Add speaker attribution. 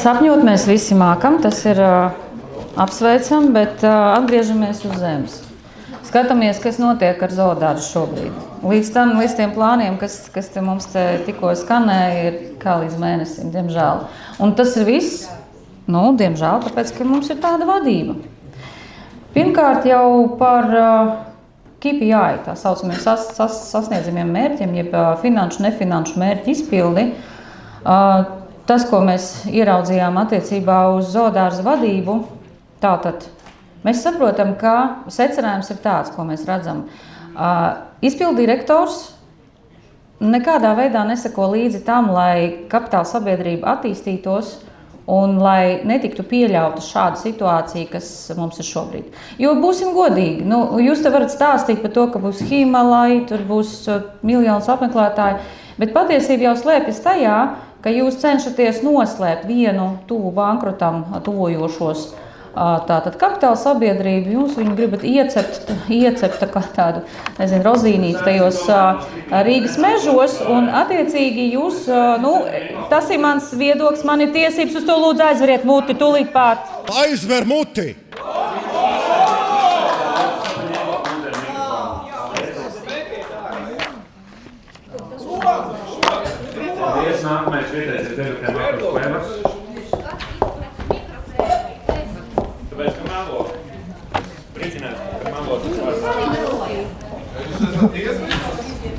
Speaker 1: sapņot mēs visi mākam, tas ir apsveicam, bet atgriežamies uz zemes. Skatāmies, kas notiek ar zoodārzu šobrīd. Līdz tiem plāniem, kas te mums tikko skanēja, ir kā līdz mēnesim, diemžēl. Un tas ir viss, diemžēl, tāpēc, ka mums ir tāda vadība. Pirmkārt jau par KPI, tā saucamiem sasniedzamiem mērķiem, jeb finanšu, nefinanšu mērķu izpildi. Tas, ko mēs ieraudzījām attiecībā uz zoodārza vadību, tātad mēs saprotam, ka secinājums ir tāds, ko mēs redzam. Izpildu direktors nekādā veidā neseko līdzi tam, lai kapitāla sabiedrība attīstītos un lai netiktu pieļauta šāda situācija, kas mums ir šobrīd. Jo būsim godīgi, jūs te varat stāstīt par to, ka būs Himalai, tur būs miljonus apmeklētāju, bet patiesība jau slēpjas tajā, ka jūs cenšaties noslēpt vienu tuvu bankrotam tuvojošos tātad kapitāla sabiedrību, jūs viņu gribat iecept kā tādu, rozīnīti tajos Rīgas mežos, un attiecīgi jūs, tas ir mans viedoklis, man ir tiesības uz to, lūdzu aizveriet muti, tūlīt pārt.
Speaker 2: Aizver muti!
Speaker 3: Nākamais vietējais ir Devikrēm Akros Klevers.